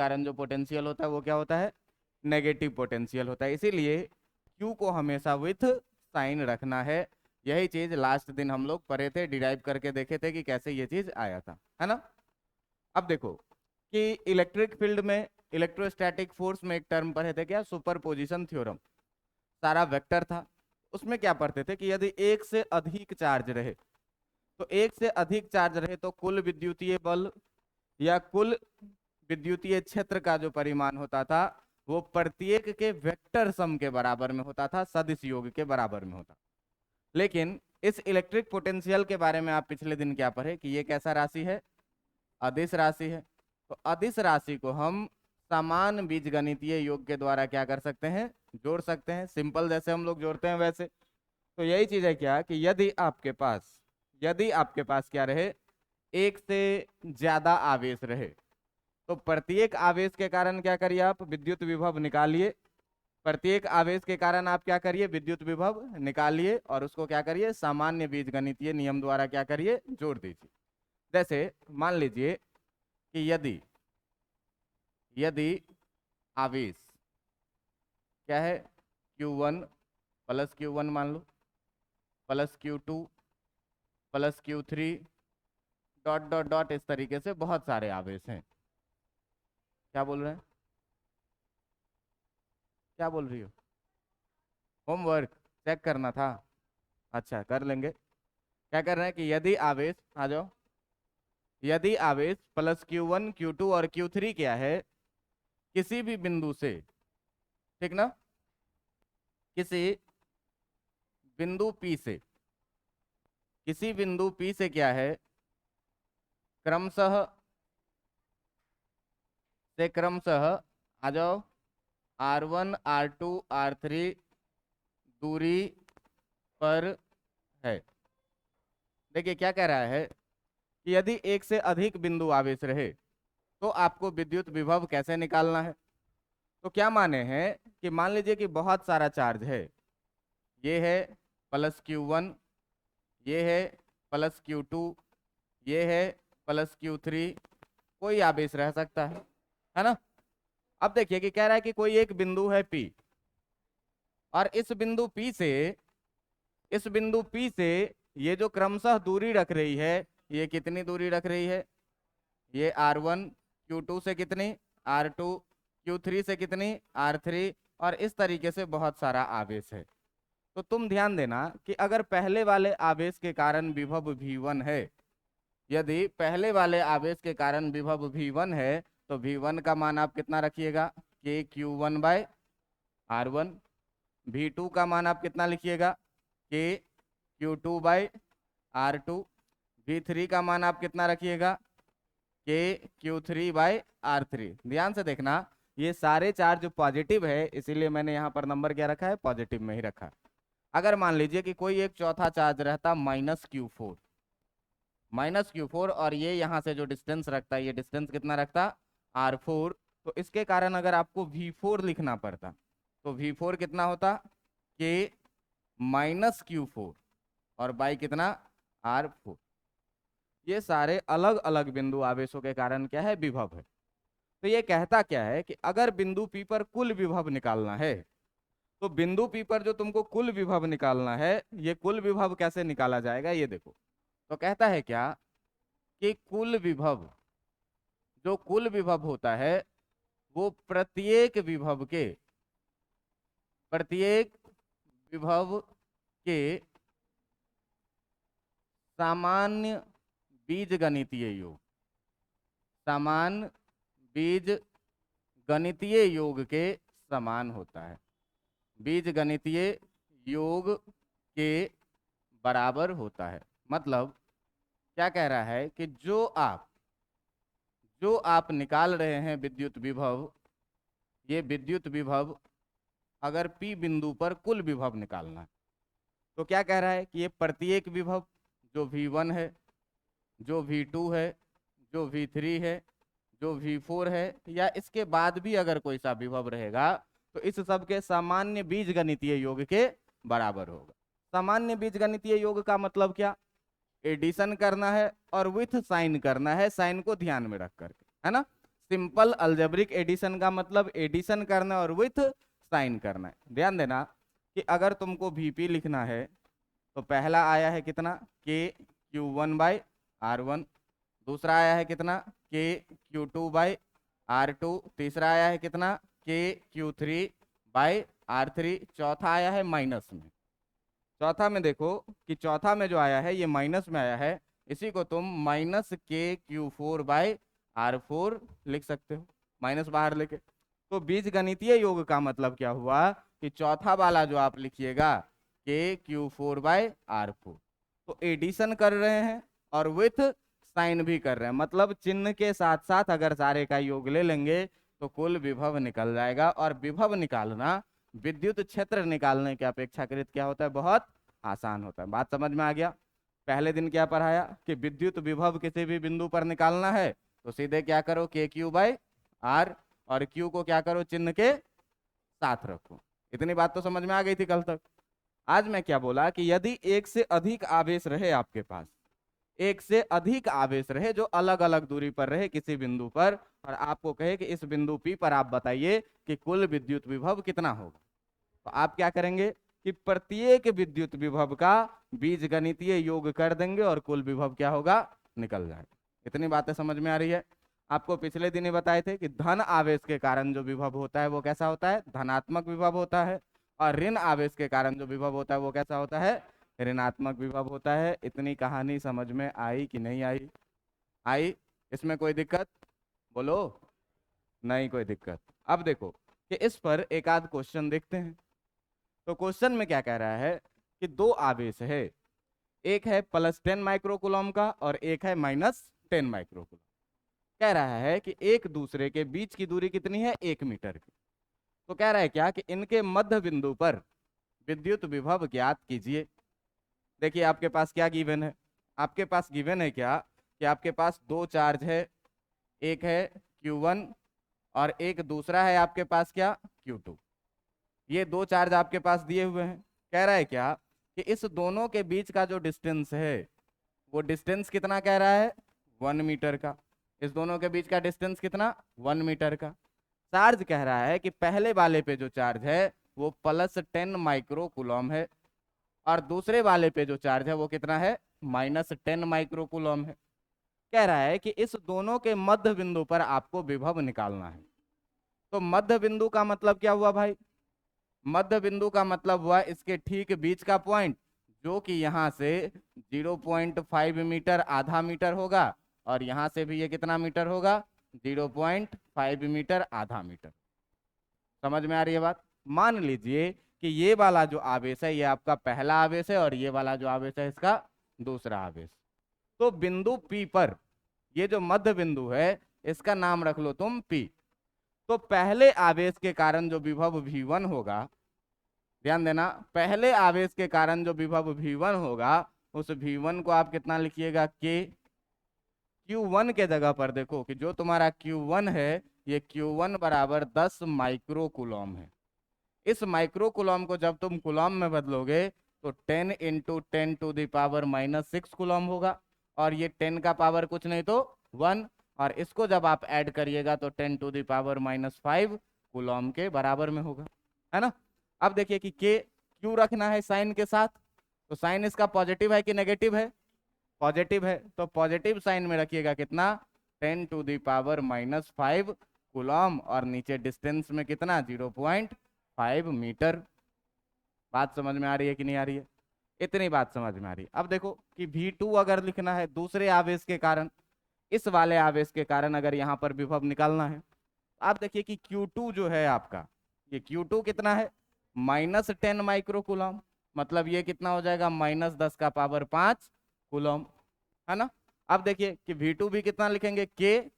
कारण जो पोटेंशियल होता है वो क्या होता है, नेगेटिव पोटेंशियल होता है। इसीलिए क्यू को हमेशा विथ साइन रखना है। यही चीज लास्ट दिन हम लोग पढ़े थे, डिराइव करके देखे थे कि कैसे ये चीज आया था, है ना। अब देखो कि इलेक्ट्रिक फील्ड में, इलेक्ट्रोस्टैटिक फोर्स में एक टर्म पढ़े थे क्या, सुपरपोजिशन थ्योरम। सारा वेक्टर था, उसमें क्या पढ़ते थे कि यदि एक से अधिक चार्ज रहे, तो एक से अधिक चार्ज रहे तो कुल विद्युतीय बल या कुल विद्युतीय क्षेत्र का जो परिमाण होता था वो प्रत्येक के वेक्टर सम के बराबर में होता था, सदिश योग के बराबर में होता। लेकिन इस इलेक्ट्रिक पोटेंशियल के बारे में आप पिछले दिन क्या पढ़े कि ये कैसा राशि है, अदिश राशि है। तो अदिश राशि को हम समान बीजगणितीय योग के द्वारा क्या कर सकते हैं, जोड़ सकते हैं, सिंपल जैसे हम लोग जोड़ते हैं वैसे। तो यही चीज है क्या कि यदि आपके पास क्या रहे, एक से ज्यादा आवेश रहे, तो प्रत्येक आवेश के कारण क्या करिए, आप विद्युत विभव निकालिए। प्रत्येक आवेश के कारण आप क्या करिए, विद्युत विभव निकालिए और उसको क्या करिए, सामान्य बीजगणितीय नियम द्वारा क्या करिए, जोड़ दीजिए। जैसे मान लीजिए कि यदि यदि आवेश क्या है, Q1 प्लस Q1 मान लो, plus Q2 plus Q3 dot dot dot, इस तरीके से बहुत सारे आवेश हैं। क्या बोल रहे हैं, क्या बोल रही हो, होमवर्क चेक करना था, अच्छा कर लेंगे। क्या कर रहे हैं कि यदि आवेश, आ जाओ, यदि आवेश प्लस Q1 Q2 और Q3 क्या है, किसी भी बिंदु से, ठीक ना, किसी बिंदु P से, किसी बिंदु P से क्या है, क्रमशः आ जाओ, R1 R2 R3 दूरी पर है। देखिए क्या कह रहा है कि यदि एक से अधिक बिंदु आवेश रहे तो आपको विद्युत विभव कैसे निकालना है। तो क्या माने हैं कि मान लीजिए कि बहुत सारा चार्ज है, ये है प्लस Q1, ये है प्लस Q2, ये है प्लस Q3, कोई आवेश रह सकता है ना। अब देखिए कि कह रहा है कि कोई एक बिंदु है P, और इस बिंदु P से ये जो क्रमशः दूरी रख रही है, ये कितनी दूरी रख रही है, ये R1, Q2 से कितनी, R2, Q3 से कितनी, R3, और इस तरीके से बहुत सारा आवेश है। तो तुम ध्यान देना कि अगर पहले वाले आवेश के कारण विभव V1 है, यदि पहले वाले आवेश के कारण विभव V1 है, तो V1 का मान आप कितना रखिएगा, के Q1/R1। V2 का मान आप कितना लिखिएगा, के Q2/R2। V3 का मान आप कितना रखिएगा, के Q3/R3। ध्यान से देखना, ये सारे चार्ज पॉजिटिव है, इसीलिए मैंने यहाँ पर नंबर क्या रखा है, पॉजिटिव में ही रखा है। अगर मान लीजिए कि कोई एक चौथा चार्ज रहता -Q4, और ये यहाँ से जो डिस्टेंस रखता है, ये डिस्टेंस कितना रखता, R4, तो इसके कारण अगर आपको V4 लिखना पड़ता, तो V4 कितना होता, के -Q4 और बाई कितना, R4। ये सारे अलग अलग बिंदु आवेशों के कारण क्या है, विभव है। तो ये कहता क्या है कि अगर बिंदु P पर कुल विभव निकालना है, तो बिंदु P पर जो तुमको कुल विभव निकालना है, ये कुल विभव कैसे निकाला जाएगा, ये देखो। तो कहता है क्या कि जो कुल विभव होता है वो प्रत्येक विभव के सामान्य बीजगणितीय योग, सामान्य बीज गणितीय योग के समान होता है, बीजगणितीय योग के बराबर होता है। मतलब क्या कह रहा है कि जो आप निकाल रहे हैं विद्युत विभव, ये विद्युत विभव अगर P बिंदु पर कुल विभव निकालना है, तो क्या कह रहा है कि ये प्रत्येक विभव, जो V1 है, जो V2 है, जो V3 है, जो V4 है, या इसके बाद भी अगर कोई सा विभव रहेगा, तो इस सब के सामान्य बीजगणितीय योग के बराबर होगा। सामान्य बीजगणितीय योग का मतलब क्या, एडिशन करना है और विथ साइन करना है, साइन को ध्यान में रख करके, है ना। सिंपल अलजेब्रिक एडिशन का मतलब एडिशन करना और विथ साइन करना है। ध्यान देना कि अगर तुमको वीपी लिखना है तो पहला आया है कितना KQ1/R1, दूसरा आया है कितना KQ2/R2, तीसरा आया है कितना KQ3/R3, चौथा आया है माइनस में। चौथा में देखो कि चौथा में जो आया है ये माइनस में आया है, इसी को तुम -KQ4/R4 लिख सकते हो, माइनस बाहर लेके। तो बीजगणितीय योग का मतलब क्या हुआ कि चौथा वाला जो आप लिखिएगा KQ4/R4, तो एडिशन कर रहे हैं और विथ साइन भी कर रहे हैं, मतलब चिन्ह के साथ साथ अगर सारे का योग ले लेंगे तो कुल विभव निकल जाएगा। और विभव निकालना विद्युत क्षेत्र निकालने के अपेक्षाकृत क्या होता है, बहुत आसान होता है। बात समझ में आ गया। पहले दिन क्या पढ़ाया कि विद्युत विभव किसी भी बिंदु पर निकालना है तो सीधे क्या करो KQ/R, और Q को क्या करो चिन्ह के साथ रखो। इतनी बात तो समझ में आ गई थी कल तक। आज मैं क्या बोला कि यदि एक से अधिक आवेश रहे आपके पास, एक से अधिक आवेश रहे जो अलग अलग दूरी पर रहे किसी बिंदु पर, और आपको कहे कि इस बिंदु P पर आप बताइए कि कुल विद्युत विभव कितना होगा, तो आप क्या करेंगे कि प्रत्येक विद्युत विभव का बीजगणितीय योग कर देंगे और कुल विभव क्या होगा, निकल जाएगा। इतनी बातें समझ में आ रही है। आपको पिछले दिन ही बताए थे कि धन आवेश के कारण जो विभव होता है वो कैसा होता है, धनात्मक विभव होता है, और ऋण आवेश के कारण जो विभव होता है वो कैसा होता है, ऋणात्मक विभव होता है। इतनी कहानी समझ में आई कि नहीं आई? आई? इसमें कोई दिक्कत बोलो? नहीं कोई दिक्कत। अब देखो कि इस पर एक आध क्वेश्चन देखते हैं। तो क्वेश्चन में क्या कह रहा है कि दो आवेश है, एक है +10 माइक्रोकूलम का और एक है -10 माइक्रोकूलम। कह रहा है कि एक दूसरे के बीच की दूरी कितनी है, 1 मीटर की। तो कह रहा है क्या कि इनके मध्य बिंदु पर विद्युत विभव ज्ञात कीजिए। देखिए आपके पास क्या गिवन है, आपके पास गिवन है क्या कि आपके पास दो चार्ज है, एक है Q1 और एक दूसरा है आपके पास क्या Q2। ये दो चार्ज आपके पास दिए हुए हैं। कह रहा है क्या कि इस दोनों के बीच का जो डिस्टेंस है वो डिस्टेंस कितना कह रहा है, 1 मीटर का। इस दोनों के बीच का डिस्टेंस कितना, 1 मीटर का। चार्ज कह रहा है कि पहले वाले पे जो चार्ज है वो +10 माइक्रोकूलम है और दूसरे वाले पे जो चार्ज है वो कितना है, -10 माइक्रोकूलम है। कह रहा है कि इस दोनों के मध्य बिंदु पर आपको विभव निकालना है। तो मध्य बिंदु का मतलब क्या हुआ भाई, मध्य बिंदु का मतलब हुआ इसके ठीक बीच का पॉइंट, जो कि यहाँ से 0.5 मीटर, आधा मीटर होगा, और यहाँ से भी ये कितना मीटर होगा, 0.5 मीटर, आधा मीटर। समझ में आ रही है बात? मान लीजिए कि ये वाला जो आवेश है ये आपका पहला आवेश है और ये वाला जो आवेश है इसका दूसरा आवेश। तो बिंदु P पर ये जो मध्य बिंदु है इसका नाम रख लो तुम P। तो पहले आवेश के कारण जो विभव V1 होगा, ध्यान देना, पहले आवेश के कारण जो विभव V1 होगा उस V1 को आप कितना लिखिएगा, K। Q1 के जगह पर देखो कि जो तुम्हारा Q1 है ये Q1 बराबर 10 माइक्रोकूलम है। इस माइक्रोकूलम को जब तुम कूलम में बदलोगे तो 10 × 10⁻⁻6 कूलम होगा, और ये 10 का पावर कुछ नहीं तो 1, और इसको जब आप ऐड करिएगा तो 10⁻⁻5 कूलम के बराबर में होगा, है ना। अब देखिए कि के क्यू रखना है साइन के साथ, तो साइन इसका पॉजिटिव है कि नेगेटिव है, पॉजिटिव है, तो पॉजिटिव साइन में रखिएगा कितना, 10⁻⁻5 कूलम, और नीचे डिस्टेंस में कितना, 0.5 मीटर। बात समझ में आ रही है कि नहीं आ रही है? इतनी बात समझ में आ रही है। अब देखो कि V2 अगर लिखना है दूसरे आवेश के कारण, इस वाले आवेश के कारण अगर यहाँ पर विभव निकालना है, आप देखिए कि Q2 जो है आपका, ये Q2 कितना है, -10 माइक्रोकूलम, मतलब ये कितना हो जाएगा, -10⁵ कूलम, है ना। अब देखिए कि V2 भी कितना लिखेंगे, K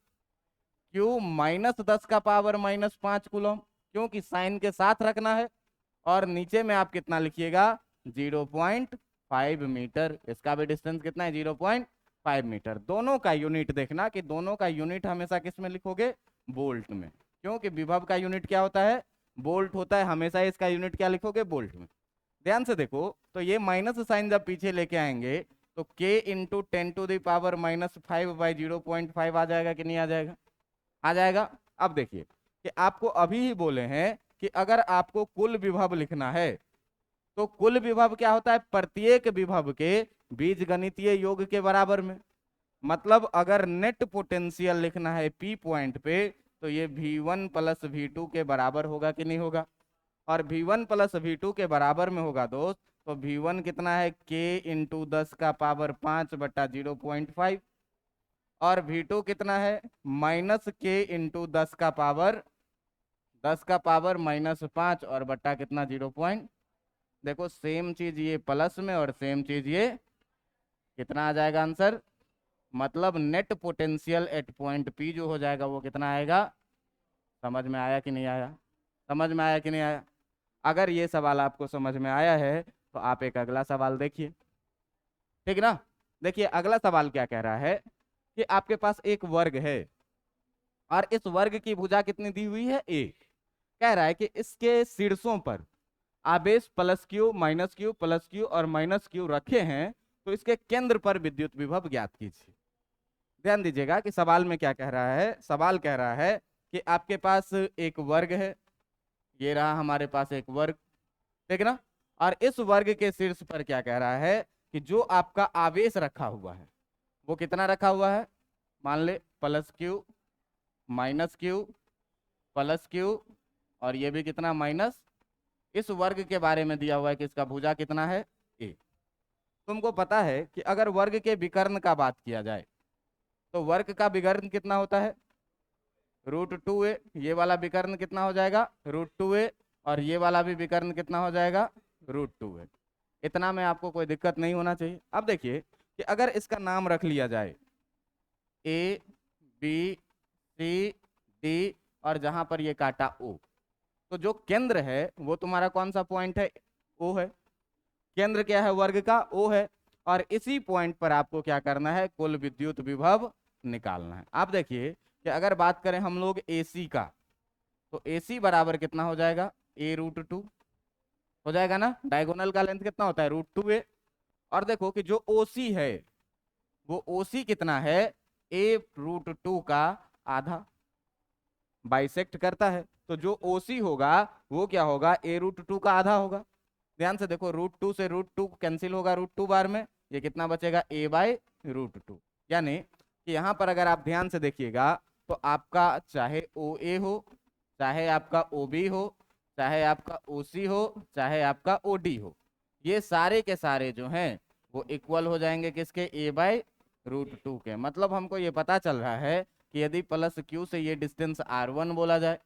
Q -10⁻⁻5 कूलम, क्योंकि साइन के साथ रखना है, और नीचे में आप कितना लिखिएगा, 0.5 मीटर। इसका भी डिस्टेंस कितना है, 0.5 मीटर। दोनों का यूनिट देखना कि दोनों का यूनिट हमेशा किस में लिखोगे, वोल्ट में, क्योंकि विभव का यूनिट क्या होता है, वोल्ट होता है। हमेशा इसका यूनिट क्या लिखोगे, वोल्ट में। ध्यान से देखो तो ये माइनस साइन जब पीछे लेके आएंगे तो K × 10⁻⁻5 / 0.5 आ जाएगा कि नहीं आ जाएगा, आ जाएगा। अब देखिए कि आपको अभी ही बोले हैं कि अगर आपको कुल विभव लिखना है तो कुल विभव क्या होता है, प्रत्येक विभव के बीजगणितीय योग के बराबर में। मतलब अगर नेट पोटेंशियल लिखना है पी पॉइंट पे तो ये V1 प्लस V2 के बराबर होगा कि नहीं होगा। और V1 प्लस V2 के बराबर में होगा दोस्त, तो V1 कितना है K इंटू 10⁵ और V2 कितना है माइनस K इंटू 10⁻⁻5 और बट्टा कितना 0 देखो सेम चीज ये प्लस में और सेम चीज ये कितना आ जाएगा आंसर, मतलब net potential at point P जो हो जाएगा वो कितना आएगा। समझ में आया कि नहीं आया, समझ में आया कि नहीं आया। अगर ये सवाल आपको समझ में आया है तो आप एक अगला सवाल देखिए, ठीक ना। देखिए अगला सवाल क्या कह रहा है कि आपके पास एक वर्ग है और इस वर्ग की भुजा कितनी दी हुई है ए। कह रहा है कि इसके शीर्षों पर आवेश plus Q minus Q plus Q और माइनस क्यू रखे हैं, तो इसके केंद्र पर विद्युत विभव ज्ञात कीजिए। ध्यान दीजिएगा कि सवाल में क्या कह रहा है। सवाल कह रहा है कि आपके पास एक वर्ग है, ये रहा हमारे पास एक वर्ग, ठीक ना। और इस वर्ग के शीर्ष पर क्या कह रहा है कि जो आपका आवेश रखा हुआ है वो कितना रखा हुआ है, मान ले plus Q minus Q plus Q और ये भी कितना माइनस। इस वर्ग के बारे में दिया हुआ है कि इसका भुजा कितना है ए। तुमको पता है कि अगर वर्ग के विकर्ण का बात किया जाए तो वर्ग का विकर्ण कितना होता है √2a। ये वाला विकर्ण कितना हो जाएगा √2a और ये वाला भी विकर्ण कितना हो जाएगा √2a। इतना में आपको कोई दिक्कत नहीं होना चाहिए। अब देखिए कि अगर इसका नाम रख लिया जाए A B C D और जहां पर ये काटा O, तो जो केंद्र है वो तुम्हारा कौन सा पॉइंट है, O है। केंद्र क्या है वर्ग का, O है। और इसी पॉइंट पर आपको क्या करना है, कुल विद्युत विभव निकालना है। आप देखिए कि अगर बात करें हम लोग AC का, तो AC बराबर कितना हो जाएगा A√2 हो जाएगा ना। डायगोनल का लेंथ कितना होता है √2a। और देखो कि जो OC है वो OC कितना है A√2 का आधा, बाइसेक्ट करता है। तो जो OC होगा वो क्या होगा A√2 का आधा होगा। ध्यान से देखो √2 से √2 कैंसिल होगा √2 बार में, ये कितना बचेगा A/√2। यानी कि यहाँ पर अगर आप ध्यान से देखिएगा तो आपका चाहे OA हो, चाहे आपका OB हो, चाहे आपका OC हो, चाहे आपका OD हो, ये सारे के सारे जो हैं वो इक्वल हो जाएंगे किसके A/√2 के। मतलब हमको ये पता चल रहा है कि यदि प्लस क्यू से ये डिस्टेंस R1 बोला जाए,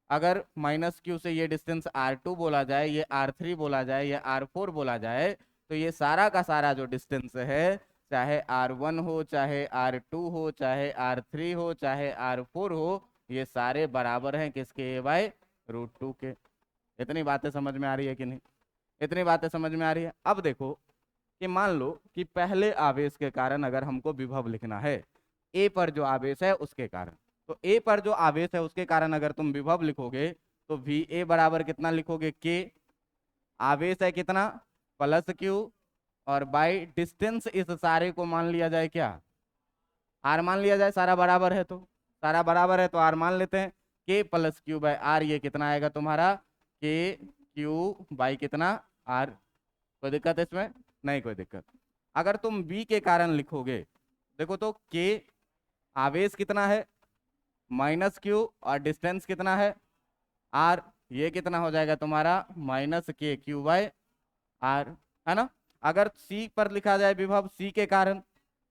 अगर माइनस क्यू से ये डिस्टेंस R2 बोला जाए, ये R3 बोला जाए, ये R4 बोला जाए, तो ये सारा का सारा जो डिस्टेंस है चाहे R1 हो, चाहे R2 हो, चाहे R3 हो, चाहे R4 हो, ये सारे बराबर हैं किसके A/√2 के। इतनी बातें समझ में आ रही है कि नहीं, इतनी बातें समझ में आ रही है। अब देखो कि मान लो कि पहले आवेश के कारण अगर हमको विभव लिखना है, ए पर जो आवेश है उसके कारण, तो ए पर जो आवेश है उसके कारण अगर तुम विभव लिखोगे तो VA बराबर कितना लिखोगे K, आवेश है कितना प्लस क्यू और बाई डिस्टेंस इस सारे को मान लिया जाए क्या R मान लिया जाए, सारा बराबर है तो सारा बराबर है तो R मान लेते हैं। K plus Q by R ये कितना आएगा तुम्हारा KQ कितना R। कोई दिक्कत है इसमें, नहीं कोई दिक्कत। अगर तुम B के कारण लिखोगे देखो तो K आवेश कितना है माइनस क्यू और डिस्टेंस कितना है R, ये कितना हो जाएगा तुम्हारा -KQ/R, है ना। अगर C पर लिखा जाए विभव C के कारण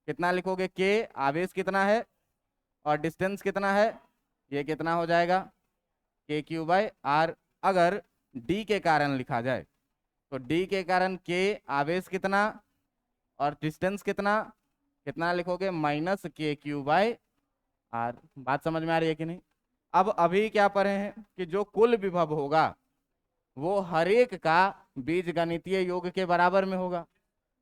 कितना लिखोगे K आवेश कितना है और डिस्टेंस कितना है, ये कितना हो जाएगा KQ/R। अगर D के कारण लिखा जाए तो D के कारण K आवेश कितना और डिस्टेंस कितना, कितना लिखोगे -KQ/R। बात समझ में आ रही है कि नहीं। अब अभी क्या पढ़े हैं कि जो कुल विभव होगा वो हर एक का बीजगणितीय योग के बराबर में होगा।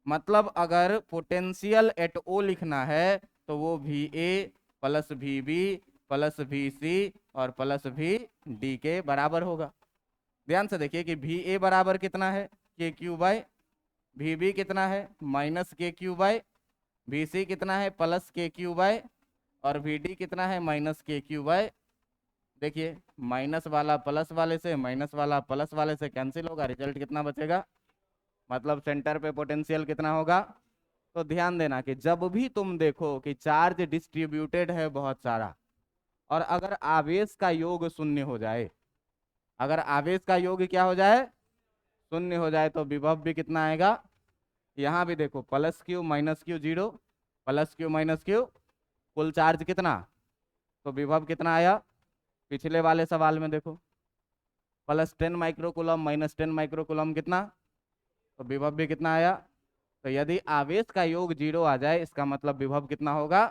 मतलब अगर पोटेंशियल एट O लिखना है तो वो VA plus VB plus VC और प्लस VD के बराबर होगा। ध्यान से देखिए कि VA बराबर कितना है KQ/ VB कितना है -KQ/, VC कितना है +KQ/ और VD कितना है माइनस के क्यू बाय, देखिए माइनस वाला प्लस वाले से, माइनस वाला प्लस वाले से कैंसिल होगा, रिजल्ट कितना बचेगा, मतलब सेंटर पे पोटेंशियल कितना होगा। तो ध्यान देना कि जब भी तुम देखो कि चार्ज डिस्ट्रीब्यूटेड है बहुत सारा, और अगर आवेश का योग शून्य हो जाए, अगर आवेश का योग क्या हो जाए, शून्य हो जाए, तो विभव भी कितना आएगा। यहाँ भी देखो plus Q minus Q zero, plus Q minus Q, कुल चार्ज कितना, तो विभव कितना आया। पिछले वाले सवाल में देखो +10 माइक्रोकूलम माइनस 10 माइक्रोकूलम कितना, तो विभव भी कितना आया। तो यदि आवेश का योग जीरो आ जाए, इसका मतलब विभव कितना होगा।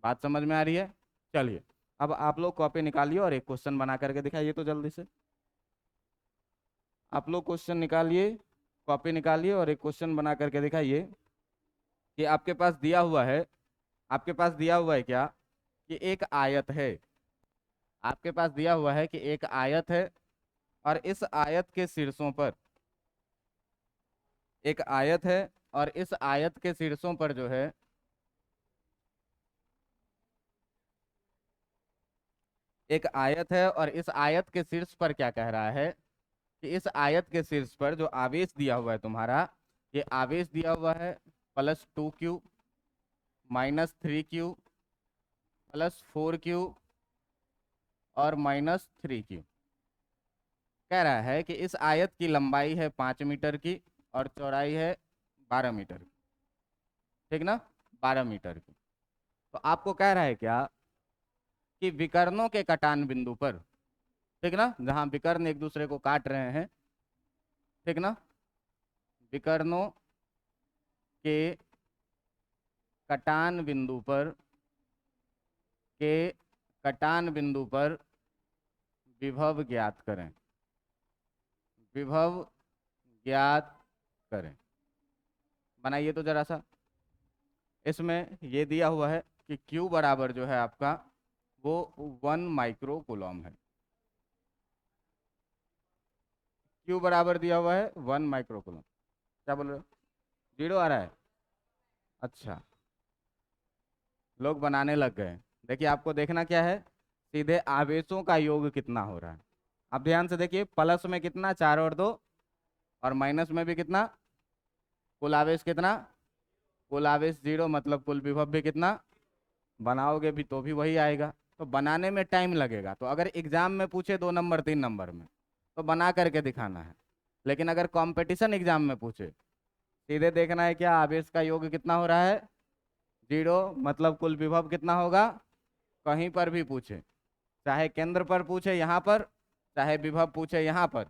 बात समझ में आ रही है। चलिए अब आप लोग कॉपी निकालिए और एक क्वेश्चन बना करके दिखाइए तो जल्दी से। आप लोग क्वेश्चन निकालिए, कॉपी निकालिए और एक क्वेश्चन बना करके दिखाइए कि आपके पास दिया हुआ है, आपके पास दिया हुआ है क्या, कि एक आयत है, आपके पास दिया हुआ है कि एक आयत है और इस आयत के शीर्षों पर, एक आयत है और इस आयत के शीर्षों पर जो है एक आयत है, और इस आयत के शीर्ष पर क्या कह रहा है कि इस आयत के शीर्ष पर जो आवेश दिया हुआ है तुम्हारा, ये आवेश दिया हुआ है +2Q -3Q +4Q और -3Q। कह रहा है कि इस आयत की लंबाई है 5 मीटर की और चौड़ाई है 12 मीटर की, ठीक ना, 12 मीटर की। तो आपको कह रहा है क्या कि विकर्णों के कटान बिंदु पर, ठीक ना, जहां विकर्ण एक दूसरे को काट रहे हैं, ठीक ना, विकर्णों के कटान बिंदु पर, के कटान बिंदु पर विभव ज्ञात करें, विभव ज्ञात करें। बनाइए तो जरा सा। इसमें ये दिया हुआ है कि Q बराबर जो है आपका वो 1 माइक्रोकूलम है। Q बराबर दिया हुआ है 1 माइक्रोकूलम। क्या बोल रहे हो, जीरो आ रहा है। अच्छा, लोग बनाने लग गए। देखिए आपको देखना क्या है, सीधे आवेशों का योग कितना हो रहा है। अब ध्यान से देखिए, प्लस में कितना 4 और 2, और माइनस में भी कितना, कुल आवेश कितना, कुल आवेश जीरो, मतलब कुल विभव भी कितना। बनाओगे भी तो भी वही आएगा, तो बनाने में टाइम लगेगा। तो अगर एग्जाम में पूछे 2 नंबर 3 नंबर में तो बना करके दिखाना है, लेकिन अगर कंपटीशन एग्जाम में पूछे, सीधे देखना है क्या आवेश का योग कितना हो रहा है, जीरो, मतलब कुल विभव कितना होगा। कहीं पर भी पूछे, चाहे केंद्र पर पूछे यहाँ पर, चाहे विभव पूछे यहाँ पर,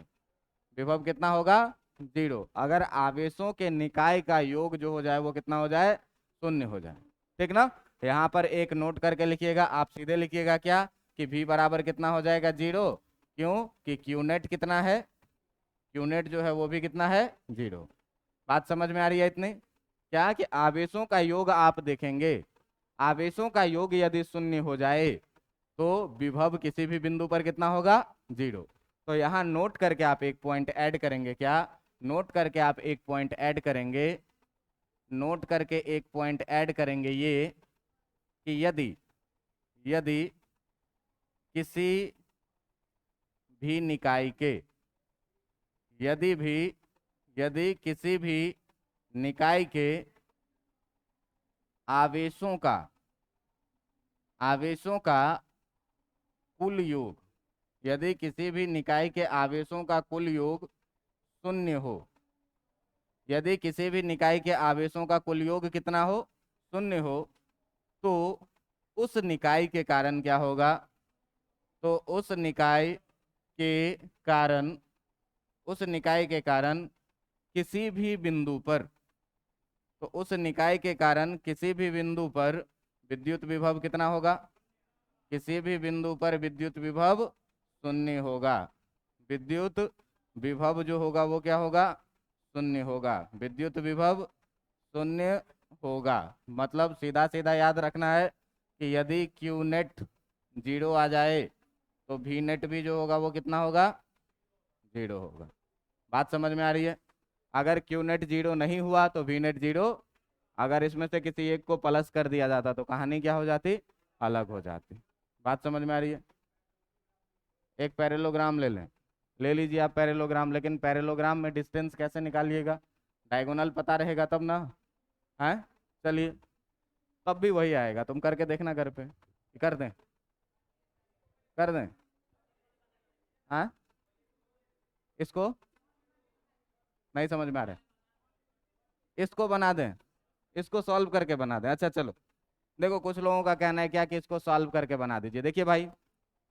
विभव कितना होगा, जीरो। अगर आवेशों के निकाय का योग जो हो जाए वो कितना हो जाए, शून्य हो जाए, ठीक ना। यहाँ पर एक नोट करके लिखिएगा, आप सीधे लिखिएगा क्या कि V बराबर कितना हो जाएगा, जीरो। क्यों कि Q नेट कितना है, Q नेट जो है वो भी कितना है, जीरो। बात समझ में आ रही है इतनी। क्या कि आवेशों का योग आप देखेंगे, आवेशों का योग यदि शून्य हो जाए तो विभव किसी भी बिंदु पर कितना होगा, जीरो। तो यहाँ नोट करके आप एक पॉइंट ऐड करेंगे, क्या नोट करके आप एक पॉइंट ऐड करेंगे, नोट करके एक पॉइंट ऐड करेंगे ये कि यदि यदि किसी भी निकाय के, यदि किसी भी निकाय के आवेशों का कुल योग, यदि किसी भी निकाय के आवेशों का कुल योग शून्य हो, यदि किसी भी निकाय के आवेशों का कुल योग कितना हो, शून्य हो, तो उस निकाय के कारण क्या होगा, तो उस निकाय के कारण, उस निकाय के कारण किसी भी बिंदु पर, तो उस निकाय के कारण किसी भी बिंदु पर विद्युत विभव कितना होगा, किसी भी बिंदु पर विद्युत विभव शून्य होगा। विद्युत विभव जो होगा वो क्या होगा, शून्य होगा। विद्युत विभव शून्य होगा, मतलब सीधा सीधा याद रखना है कि यदि Q नेट जीरो आ जाए तो V नेट भी जो होगा वो कितना होगा, जीरो होगा। बात समझ में आ रही है। अगर Q नेट जीरो नहीं हुआ तो V नेट जीरो, अगर इसमें से किसी एक को प्लस कर दिया जाता तो कहानी क्या हो जाती, अलग हो जाती। बात समझ में आ रही है? एक पैरेललोग्राम ले लें, ले लीजिए आप पैरेललोग्राम, लेकिन पैरेललोग्राम में डिस्टेंस कैसे निकालिएगा? डायगोनल पता रहेगा तब ना है। चलिए, तब भी वही आएगा, तुम करके देखना घर पे। कर दें? कर दें? हाँ, इसको नहीं समझ में आ रहा है, इसको बना दें, इसको सॉल्व करके बना दें। अच्छा चलो, देखो कुछ लोगों का कहना है क्या कि इसको सॉल्व करके बना दीजिए। देखिए भाई,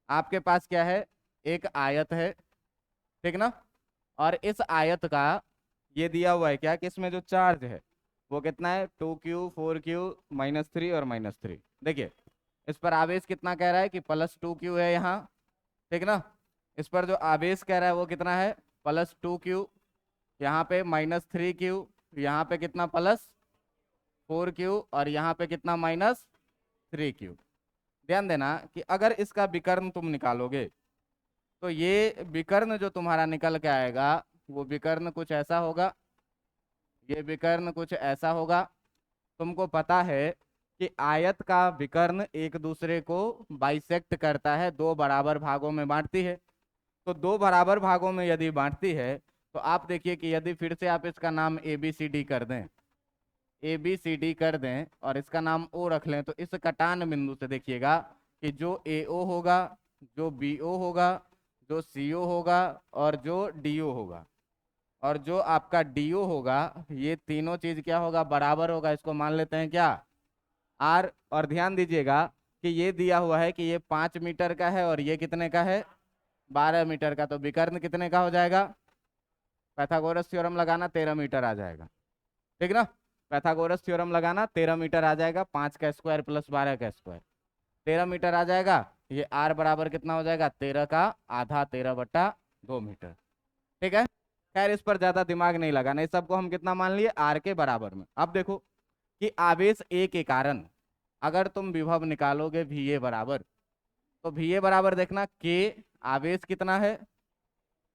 आपके पास क्या है, एक आयत है, ठीक ना? और इस आयत का ये दिया हुआ है क्या कि इसमें जो चार्ज है वो कितना है, 2Q 4Q -3 और -3। देखिए, इस पर आवेश कितना कह रहा है कि +2Q है यहाँ, ठीक ना? इस पर जो आवेश कह रहा है वो कितना है, +2Q, यहाँ पे -3Q, यहाँ पे कितना +4Q, और यहाँ पे कितना -3Q। ध्यान देना कि अगर इसका विकर्ण तुम निकालोगे तो ये विकर्ण जो तुम्हारा निकल के आएगा वो विकर्ण कुछ ऐसा होगा, ये विकर्ण कुछ ऐसा होगा। तुमको पता है कि आयत का विकर्ण एक दूसरे को बाइसेक्ट करता है, दो बराबर भागों में बांटती है। तो दो बराबर भागों में यदि बांटती है तो आप देखिए कि यदि फिर से आप इसका नाम ABCD कर दें, ABCD कर दें और इसका नाम O रख लें, तो इस कटान बिंदु से देखिएगा कि जो AO होगा, जो BO होगा, जो CO होगा और जो DO होगा, और जो आपका DO होगा, ये तीनों चीज क्या होगा, बराबर होगा। इसको मान लेते हैं क्या, R। और ध्यान दीजिएगा कि ये दिया हुआ है कि ये 5 मीटर का है और ये कितने का है, 12 मीटर का। तो विकर्ण कितने का हो जाएगा, पाइथागोरस थ्योरम लगाना, 13 मीटर आ जाएगा, ठीक ना? पाइथागोरस थ्योरम लगाना, 13 मीटर आ जाएगा, 5 का स्क्वायर प्लस 12 का स्क्वायर, 13 मीटर आ जाएगा। ये R बराबर कितना हो जाएगा, 13 का आधा, 13/2 मीटर, ठीक है? खैर, इस पर ज्यादा दिमाग नहीं लगाना, इस सबको हम कितना मान लिए, R के बराबर में। अब देखो कि आवेश A के कारण अगर तुम विभव निकालोगे VA बराबर, तो VA बराबर देखना K, आवेश कितना है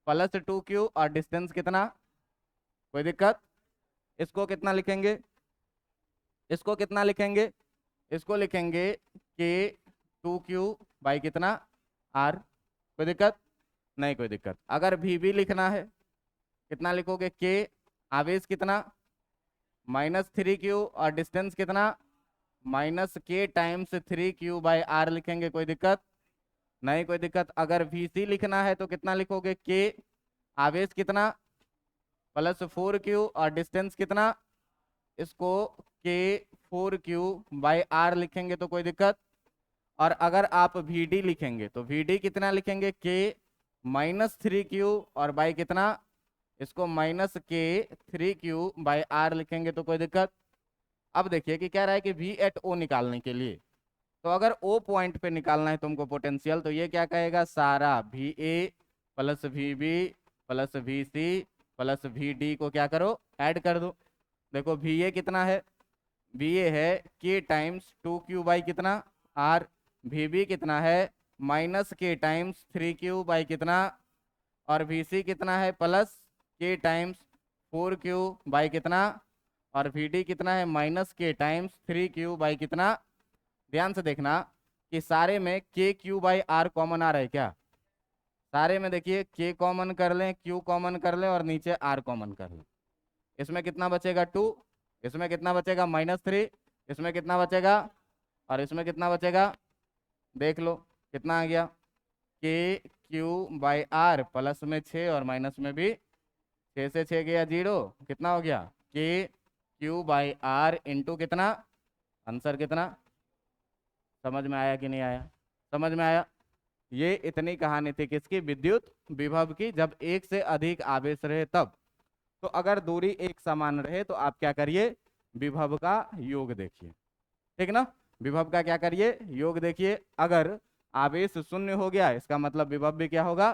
+2Q, और डिस्टेंस कितना, कोई दिक्कत? इसको कितना लिखेंगे, इसको कितना लिखेंगे, इसको लिखेंगे K 2Q बाई कितना, R। कोई दिक्कत? नहीं कोई दिक्कत। अगर VB लिखना है, कितना लिखोगे, K, आवेश कितना -3Q, और डिस्टेंस कितना -K times 3Q by R लिखेंगे। कोई दिक्कत? नहीं कोई दिक्कत। अगर VC लिखना है तो कितना लिखोगे, K, आवेश कितना +4Q, और डिस्टेंस कितना, इसको K 4Q बाई R लिखेंगे तो कोई दिक्कत? और अगर आप VD लिखेंगे तो VD कितना लिखेंगे, K -3Q, और बाई कितना, इसको -K 3Q बाई R लिखेंगे तो कोई दिक्कत? अब देखिए कि कह रहा है कि V एट O निकालने के लिए, तो अगर O पॉइंट पे निकालना है तुमको पोटेंशियल, तो ये क्या कहेगा, सारा VA + VB + VC + VD को क्या करो, ऐड कर दो। देखो VA कितना है, VA है K टाइम्स 2Q बाई कितना, R। VB कितना है -K टाइम्स 3Q बाई कितना, और VC कितना है +K टाइम्स 4Q बाई कितना, और VD कितना है -K टाइम्स 3Q बाई कितना। ध्यान से देखना कि सारे में KQ बाई R कॉमन आ रहा है क्या, सारे में देखिए K कॉमन कर लें, Q कॉमन कर लें, और नीचे R कॉमन कर लें। इसमें कितना बचेगा 2, इसमें कितना बचेगा -3, इसमें कितना बचेगा, और इसमें कितना बचेगा, देख लो कितना आ गया, KQ बाई R, प्लस में 6 और माइनस में भी 6 से 6 गया 0, कितना हो गया, KQ बाई R इंटू कितना, आंसर कितना। समझ में आया कि नहीं आया? समझ में आया? ये इतनी कहानी थी किसकी, विद्युत विभव की। जब एक से अधिक आवेश रहे तब। तो अगर दूरी एक समान रहे तो आप क्या करिए, विभव का योग देखिए, ठीक ना? विभव का क्या करिए, योग देखिए। अगर आवेश शून्य हो गया इसका मतलब विभव भी क्या होगा।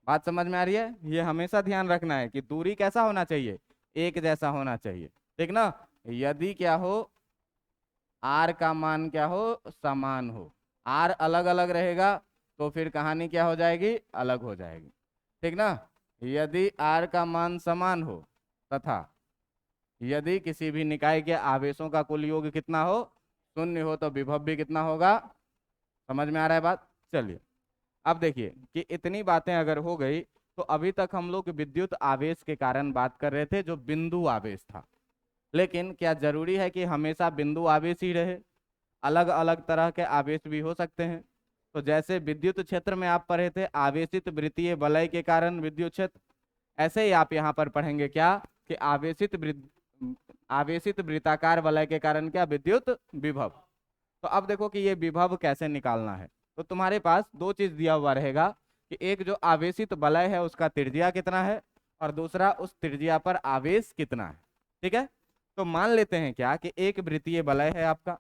बात समझ में आ रही है? ये हमेशा ध्यान रखना है कि दूरी कैसा होना चाहिए, एक जैसा होना चाहिए, ठीक ना? यदि क्या हो, R का मान क्या हो, समान हो, R अलग अलग रहेगा तो फिर कहानी क्या हो जाएगी, अलग हो जाएगी, ठीक ना? यदि R का मान समान हो तथा यदि किसी भी निकाय के आवेशों का कुल योग कितना हो, शून्य हो, तो विभव भी कितना होगा, समझ में आ रहा है बात? चलिए अब देखिए कि इतनी बातें अगर हो गई तो अभी तक हम लोग विद्युत आवेश के कारण बात कर रहे थे जो बिंदु आवेश था। लेकिन क्या जरूरी है कि हमेशा बिंदु आवेश ही रहे? अलग अलग तरह के आवेश भी हो सकते हैं। तो जैसे विद्युत क्षेत्र में आप पढ़े थे आवेशित वृत्तीय वलय के कारण विद्युत क्षेत्र, ऐसे ही आप यहाँ पर पढ़ेंगे क्या कि आवेशित वृत्ताकार वलय के कारण क्या विद्युत विभव। तो अब देखो कि ये विभव कैसे निकालना है। तो तुम्हारे पास दो चीज दिया हुआ रहेगा कि एक जो आवेशित वलय है उसका त्रिज्या कितना है और दूसरा उस त्रिज्या पर आवेश कितना है। ठीक है, तो मान लेते हैं क्या कि एक वृत्तीय वलय है आपका,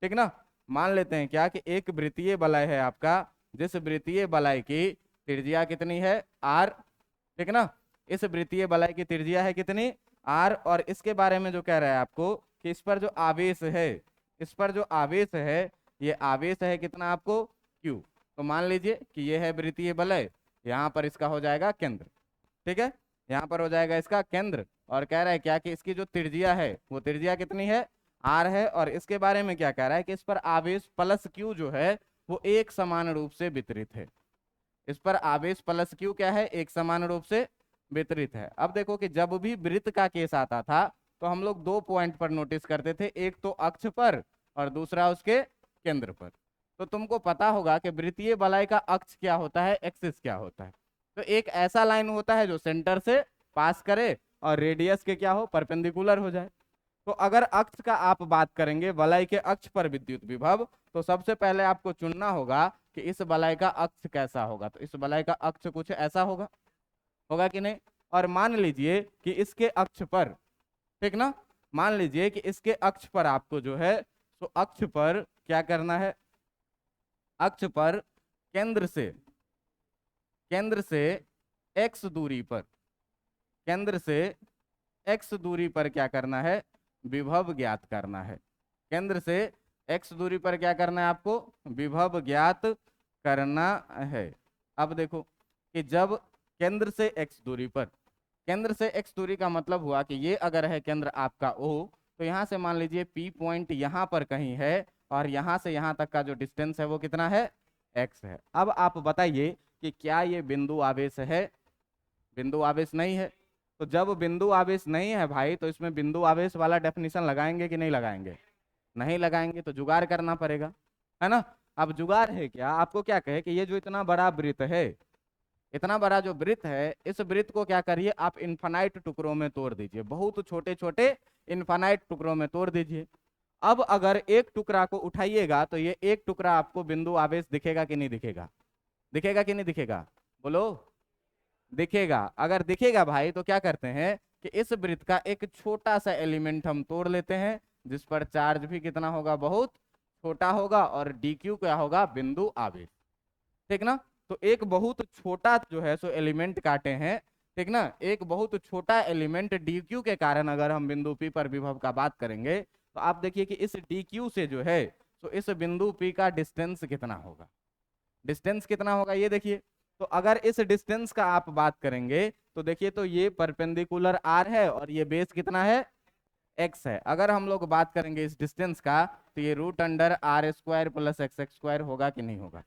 ठीक ना। मान लेते हैं क्या कि एक वृत्तीय वलय है आपका, जिस वृत्तीय वलय की त्रिज्या कितनी है आर, ठीक ना। इस वृत्तीय वलय की त्रिज्या है कितनी आर, और इसके बारे में जो कह रहा है आपको कि इस पर जो आवेश है, इस पर जो आवेश है ये आवेश है कितना आपको क्यू। तो मान लीजिए कि ये है वृत्तीय वलय, यहाँ पर इसका हो जाएगा केंद्र, ठीक है, यहाँ पर हो जाएगा इसका केंद्र। और कह रहा है क्या कि इसकी जो त्रिज्या है वो त्रिज्या कितनी है आर है, और इसके बारे में क्या कह रहा है कि इस पर आवेश प्लस क्यू जो है वो एक समान रूप से वितरित है। इस पर आवेश प्लस क्यू क्या है, एक समान रूप से वितरित है। अब देखो कि जब भी वृत्त का केस आता था तो हम लोग दो पॉइंट पर नोटिस करते थे, एक तो अक्ष पर और दूसरा उसके केंद्र पर। तो तुमको पता होगा कि वृत्तीय वलय का अक्ष क्या होता है, एक्सिस क्या होता है। तो एक ऐसा लाइन होता है जो सेंटर से पास करे और रेडियस के क्या हो परपेंडिकुलर हो जाए। तो अगर अक्ष का आप बात करेंगे वलय के अक्ष पर विद्युत विभव, तो सबसे पहले आपको चुनना होगा कि इस वलय का अक्ष कैसा होगा। तो इस वलय का अक्ष कुछ ऐसा होगा, होगा कि नहीं। और मान लीजिए कि इसके अक्ष पर, ठीक ना, मान लीजिए कि इसके अक्ष पर आपको जो है तो अक्ष पर क्या करना है, अक्ष पर केंद्र से x दूरी पर, केंद्र से x दूरी पर क्या करना है, विभव ज्ञात करना है। केंद्र से x दूरी पर क्या करना है आपको, विभव ज्ञात करना है। अब देखो कि जब केंद्र से x दूरी पर, केंद्र से x दूरी का मतलब हुआ कि ये अगर है केंद्र आपका O, तो यहाँ से मान लीजिए P पॉइंट यहाँ पर कहीं है और यहाँ से यहाँ तक का जो डिस्टेंस है वो कितना है, x है। अब आप बताइए कि क्या ये बिंदु आवेश है, बिंदु आवेश नहीं है। तो जब बिंदु आवेश नहीं है भाई तो इसमें बिंदु आवेश वाला डेफिनेशन लगाएंगे कि नहीं लगाएंगे, नहीं लगाएंगे, तो जुगाड़ करना पड़ेगा, है ना। अब जुगाड़ है क्या, आपको क्या कहे कि ये जो इतना बड़ा वृत्त है, इतना बड़ा जो वृत्त है, इस वृत्त को क्या करिए आप इनफाइनाइट टुकड़ों में तोड़ दीजिए, बहुत छोटे छोटे इनफाइनाइट टुकड़ों में तोड़ दीजिए। अब अगर एक टुकड़ा को उठाइएगा तो ये एक टुकड़ा आपको बिंदु आवेश दिखेगा कि नहीं दिखेगा, दिखेगा कि नहीं दिखेगा, बोलो, दिखेगा। अगर दिखेगा भाई तो क्या करते हैं कि इस वृत्त का एक छोटा सा एलिमेंट हम तोड़ लेते हैं जिस पर चार्ज भी कितना होगा, बहुत छोटा होगा, और डी क्यू क्या होगा, बिंदु आवेश, ठीक ना। तो एक बहुत छोटा जो है सो एलिमेंट काटे हैं, ठीक ना, एक बहुत छोटा एलिमेंट डी क्यू के कारण अगर हम बिंदु पी पर विभव का बात करेंगे तो आप देखिए कि इस डी क्यू से जो है तो इस बिंदु पी का डिस्टेंस कितना होगा, डिस्टेंस कितना होगा ये देखिए। तो अगर इस डिस्टेंस का आप बात करेंगे तो देखिए तो ये परपेंडिकुलर आर है और ये बेस कितना है, एक्स है। अगर हम लोग बात करेंगे इस डिस्टेंस का तो ये root under are square plus x square होगा कि नहीं होगा,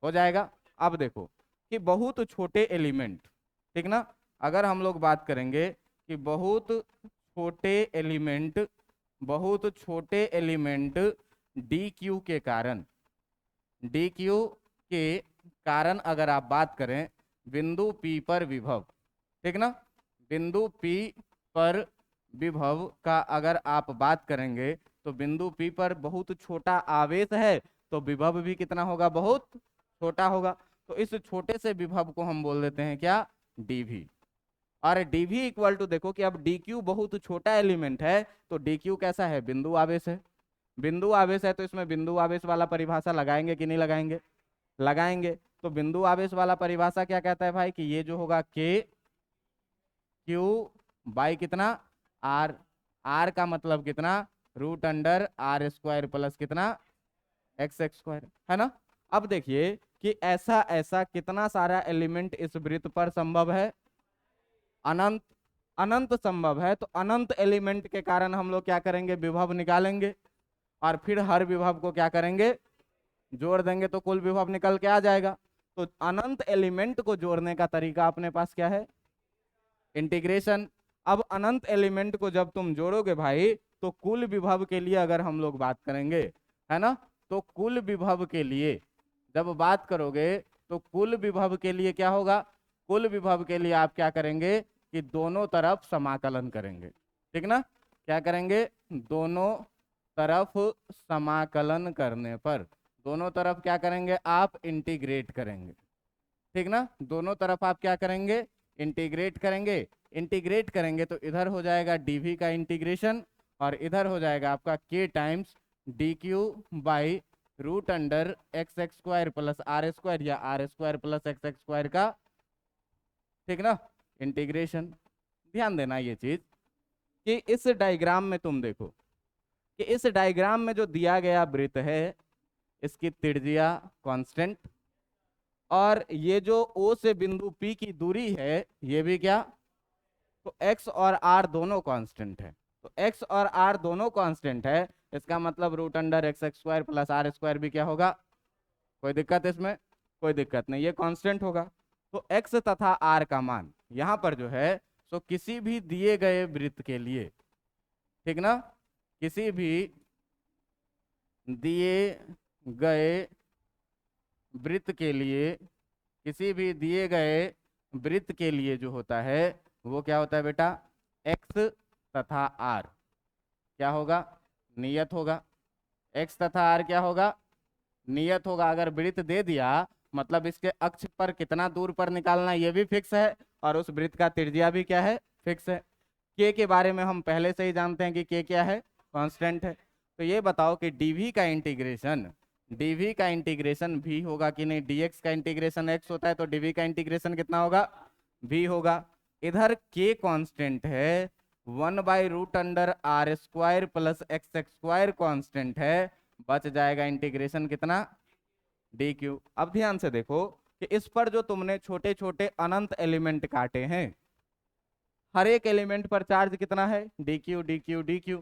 हो जाएगा। अब देखो कि बहुत छोटे एलिमेंट, ठीक ना, अगर हम लोग बात करेंगे कि बहुत छोटे एलिमेंट, बहुत छोटे एलिमेंट डी क्यू के कारण, डी क्यू के कारण अगर आप बात करें बिंदु पी पर विभव, ठीक ना, बिंदु पी पर विभव का अगर आप बात करेंगे तो बिंदु पी पर बहुत छोटा आवेश है तो विभव भी कितना होगा, बहुत छोटा होगा। तो इस छोटे से विभव को हम बोल देते हैं क्या, dv। और dv इक्वल टू देखो कि अब dq बहुत छोटा एलिमेंट है तो dq कैसा है, बिंदु आवेश है। बिंदु आवेश है तो इसमें बिंदु आवेश वाला परिभाषा लगाएंगे कि नहीं लगाएंगे, लगाएंगे। तो बिंदु आवेश वाला परिभाषा क्या कहता है भाई कि ये जो होगा k q बाई कितना r, r का मतलब कितना root under are square plus कितना एक्स स्क्वायर, है ना। अब देखिए कि ऐसा ऐसा कितना सारा एलिमेंट इस वृत्त पर संभव है, अनंत, अनंत संभव है। तो अनंत एलिमेंट के कारण हम लोग क्या करेंगे, विभव निकालेंगे और फिर हर विभव को क्या करेंगे, जोड़ देंगे तो कुल विभव निकल के आ जाएगा। तो अनंत एलिमेंट को जोड़ने का तरीका अपने पास क्या है? इंटीग्रेशन। अब अनंत एलिमेंट को जब तुम जोड़ोगे भाई, तो कुल विभव के लिए अगर हम लोग बात करेंगे, है ना, तो कुल विभव के लिए जब बात करोगे तो कुल विभव के लिए क्या होगा? कुल विभव के लिए आप क्या करेंगे कि दोनों तरफ समाकलन करेंगे, ठीक ना? क्या करेंगे? दोनों तरफ समाकलन करने पर, दोनों तरफ क्या करेंगे? आप इंटीग्रेट करेंगे, ठीक ना? दोनों तरफ आप क्या करेंगे? इंटीग्रेट करेंगे। इंटीग्रेट करेंगे तो इधर हो जाएगा डीवी का इंटीग्रेशन, और इधर हो जाएगा आपका K times D Q by root under X x square plus R square या R square plus x x square का, ठीक ना, इंटीग्रेशन। ध्यान देना ये चीज कि इस डायग्राम में तुम देखो कि इस डायग्राम में जो दिया गया वृत्त है, इसकी त्रिज्या कांस्टेंट, और ये जो O से बिंदु P की दूरी है ये भी क्या? तो x और r दोनों कांस्टेंट है। तो x और r दोनों कांस्टेंट है, इसका मतलब root under X x square plus R square भी क्या होगा? कोई दिक्कत इसमें? कोई दिक्कत नहीं, ये कांस्टेंट होगा। तो x तथा r का मान यहाँ पर जो है, सो किसी भी दिए गए वृत्त के लिए, ठीक ना, किसी भी दिए गए वृत्त के लिए, किसी भी दिए गए वृत्त के लिए जो होता है वो क्या होता है बेटा? x तथा r क्या होगा? नियत होगा। x तथा r क्या होगा? नियत होगा। अगर वृत्त दे दिया मतलब इसके अक्ष पर कितना दूर पर निकालना ये भी फिक्स है, और उस वृत्त का त्रिज्या भी क्या है? फिक्स है। k के बारे में हम पहले से ही जानते हैं कि k क्या है? कांस्टेंट है। तो ये बताओ कि dv का इंटीग्रेशन, dv का इंटीग्रेशन v होगा कि नहीं? dx का इंटीग्रेशन x होता है, तो dv का इंटीग्रेशन कितना होगा? v होगा। इधर k कांस्टेंट है, 1/रूट under are square plus x x square constant है, बच जाएगा इंटीग्रेशन कितना? dq। अब ध्यान से देखो कि इस पर जो तुमने छोटे छोटे अनंत एलिमेंट काटे हैं, हर एक एलिमेंट पर चार्ज कितना है? dq dq dq।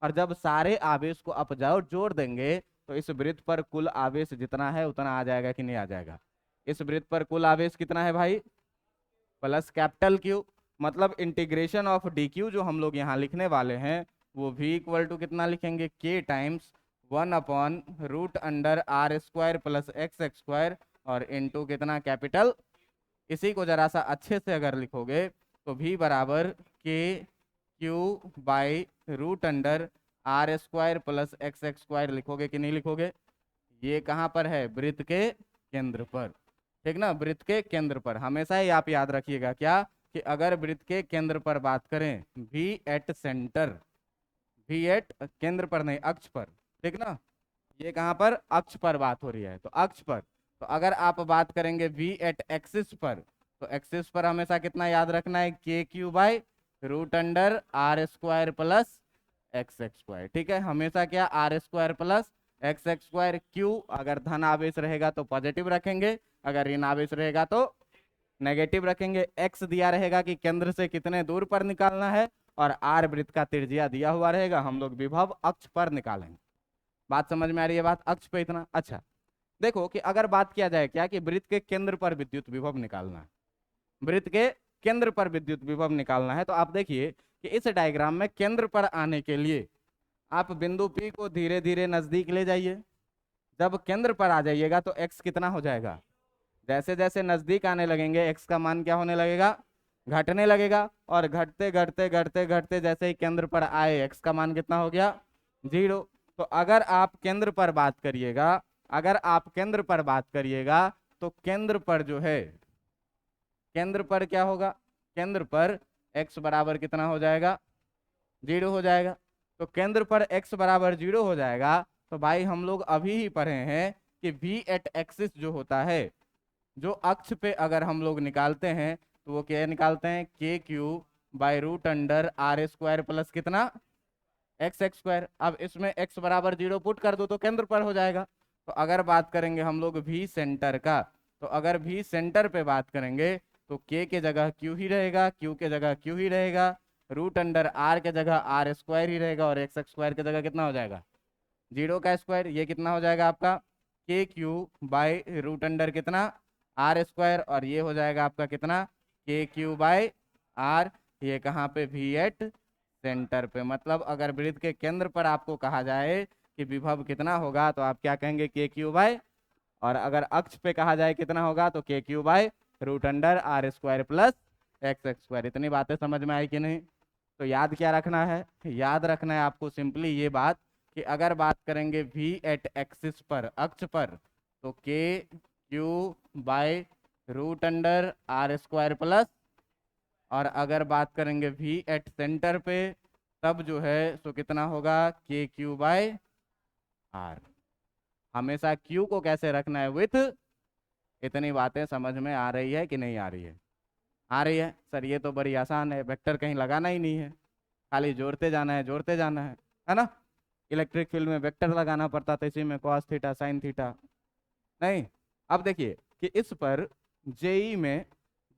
और जब सारे आवेश को आप जाओ जोड़ देंगे तो इस वृत्त पर कुल आवेश जितना है उतना आ जाएगा कि नहीं आ जाएगा? इस वृत्त पर कुल आवेश कितना है भाई? Plus capital Q. मतलब इंटीग्रेशन ऑफ डी क्यू जो हम लोग यहाँ लिखने वाले हैं वो v इक्वल टू कितना लिखेंगे? k टाइम्स 1/रूट under are square plus x x square और इनटू कितना? कैपिटल। इसी को जरा सा अच्छे से अगर लिखोगे तो v बराबर के Q by root under are square plus x x square लिखोगे कि नहीं लिखोगे? ये कहाँ पर है? वृत्त के केंद्र पर, ठीक ना? वृत्त के केंद्र पर। हमेशा ही आप याद रखिएगा क्या कि अगर वृत्त के केंद्र पर बात करें, v at centre, v at केंद्र पर नहीं अक्ष पर, ठीक ना? ये कहाँ पर? अक्ष पर बात हो रही है, तो अक्ष पर। तो अगर आप बात करेंगे v एट एक्सिस पर, तो एक्सिस पर हमेशा कितना याद रखना है? K Q by root under are square plus x x square, ठीक है? हमेशा क्या? R square plus x x square. Q अगर धन आवेश रहेगा तो पॉजिटिव रखेंगे, अगर ऋण आवेश रहेगा तो नेगेटिव रखेंगे। एक्स दिया रहेगा कि केंद्र से कितने दूर पर निकालना है, और आर वृत्त का त्रिज्या दिया हुआ रहेगा, हम लोग विभव अक्ष पर निकालेंगे। बात समझ में आ रही है? बात अक्ष पे इतना अच्छा। देखो कि अगर बात किया जाए क्या कि वृत्त के केंद्र पर विद्युत विभव निकालना है, वृत्त के केंद्र पर विद्युत विभव निकालना है, तो आप देखिए कि इस डायग्राम में केंद्र पर आने के लिए आप बिंदु P को धीरे धीरे नजदीक ले जाइए। जब केंद्र पर आ जाइएगा तो x कितना हो जाएगा? जैसे जैसे नजदीक आने लगेंगे x का मान क्या होने लगेगा? घटने लगेगा। और घटते घटते घटते घटते जैसे ही केंद्र पर आए x का मान कितना हो गया? 0। तो अगर आप केंद्र पर बात करिएगा, अगर आप केंद्र पर बात करिएगा तो केंद्र पर जो है, केंद्र पर क्या होगा? केंद्र पर x बराबर कितना हो जाएगा? 0 हो जाएगा। तो केंद्र पर x बराबर 0 हो जाएगा। तो भाई हम लोग अभी ही पढ़े हैं कि v एट एक्सिस जो होता है, जो अक्ष पे अगर हम लोग निकालते हैं तो वो क्या निकालते हैं? K Q by root under are square plus कितना? X x square. अब इसमें x बराबर 0 पुट कर दो तो केंद्र पर हो जाएगा। तो अगर बात करेंगे हम लोग v सेंटर का, तो अगर v सेंटर पे बात करेंगे तो k के जगह q ही रहेगा, q के जगह q ही रहेगा, रूट अंडर r के जगह आर स्क्वायर ही रहेगा, और एक्स एक्स स्क्वायर के जगह कितना हो जाएगा? 0 का स्क्वायर। ये कितना हो जाएगा आपका? के क्यू बाय रूट अंडर कितना आर स्क्वायर, और ये हो जाएगा आपका कितना के क्यू बाय आर। ये कहाँ पे भी एट सेंटर पे, मतलब अगर वृत्त के केंद्र पर आपको कहा जाए कि विभव कितना होगा तो आप क्या कहेंगे के क्यू बाय, और अगर अक्ष पे कहा जाए कितना होगा तो k q by root under are square plus x square. इतनी बातें समझ में आई कि नहीं? तो याद क्या रखना है? याद रखना है आपको सिंपली ये बात कि अगर बात करेंगे वी एट एक्सिस पर, अक्ष पर, तो k q by root under are square plus, और अगर बात करेंगे वी एट सेंटर पे तब जो है तो कितना होगा के क्यू बाय आर। हमेशा क्यू को कैसे रखना है विथ। इतनी बातें समझ में आ रही है कि नहीं आ रही है? आ रही है सर, ये तो बड़ी आसान है, वेक्टर कहीं लगाना ही नहीं है, खाली जोड़ते जाना है, जोड़ते जाना है ना। इलेक्ट्रिक फील्ड में वेक्टर लगाना पड़ता था, इसी में कॉस थीटा साइन थीटा नहीं। अब देखिए कि इस पर जेई में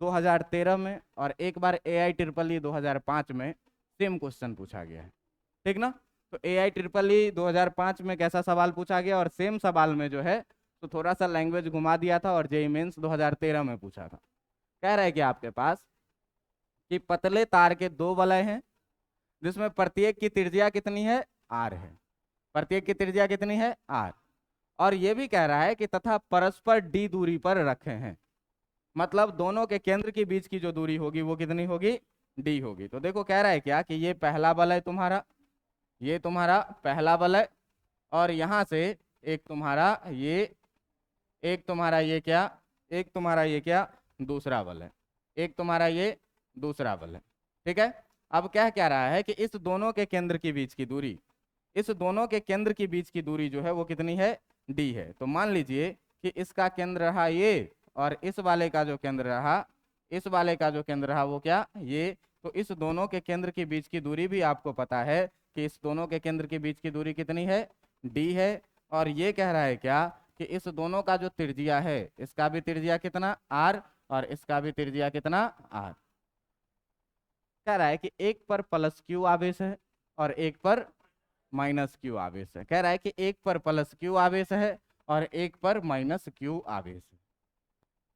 2013 में और एक बार AIEEE 2005 में सेम क्वेश्चन पूछा गया है, ठीक ना। तो AIEEE 2005 में कैसा सवाल पूछा गया, और सेम सवाल में जो है तो थोड़ा सा लैंग्वेज घुमा दिया था, और जेई मेंस 2013 में पूछा था। कह रहा है कि आपके पास कि पतले तार के दो वलय हैं जिसमें प्रत्येक की त्रिज्या कितनी है आर है, प्रत्येक की त्रिज्या कितनी है आर, और ये भी कह रहा है कि तथा परस्पर डी दूरी पर रखे हैं, मतलब दोनों के केंद्र के बीच की जो दूरी होगी वो कितनी होगी डी होगी। तो देखो कह रहा है क्या कि ये पहला वलय तुम्हारा, ये तुम्हारा पहला वलय, और यहां से एक तुम्हारा ये, एक तुम्हारा ये क्या, एक तुम्हारा ये क्या दूसरा वलय, एक तुम्हारा ये दूसरा वलय, ठीक है। अब क्या कह रहा है कि इस दोनों के केंद्र के बीच की दूरी, इस दोनों के केंद्र के बीच की दूरी जो है वो कितनी है डी है। तो मान लीजिए कि इसका केंद्र रहा ये, और इस वाले का जो केंद्र रहा, इस वाले का जो केंद्र रहा वो क्या ये, तो इस दोनों के केंद्र के बीच की दूरी भी आपको पता है कि इस दोनों के केंद्र के बीच की दूरी कितनी है डी है। और ये कह रहा है क्या कि इस दोनों का जो त्रिज्या है, इसका भी त्रिज्या कितना आर, और इसका भी त्रिज्या कितना आर। कह रहा है कि एक पर प्लस क्यू आवेश है और एक पर माइनस क्यू आवेश है। कह रहा है कि एक पर प्लस क्यू आवेश है और एक पर माइनस क्यू आवेश है।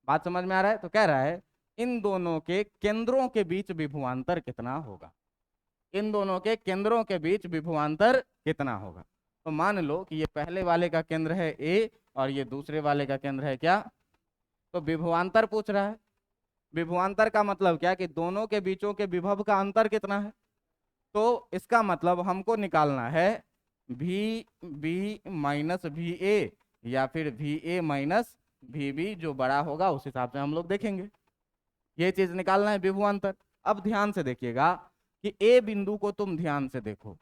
बात समझ में आ रहा है? तो कह रहा है इन दोनों के केंद्रों के बीच विभवांतर कितना होगा, इन दोनों के केंद्रों के बीच विभवांतर कितना होगा। तो मान लो कि ये पहले वाले का केंद्र है ए और ये दूसरे वाले का केंद्र है क्या, तो विभवांतर पूछ रहा है। विभवांतर का मतलब क्या कि दोनों के बीचों के विभव का अंतर कितना है। तो इसका मतलब हमको निकालना है v b minus v a, या फिर v a minus v b, जो बड़ा होगा उस हिसाब से हम लोग देखेंगे। ये चीज निकालना है विभवांतर। अब ध्यान से देखिएगा कि ए बिंदु को तुम ध्यान से देखो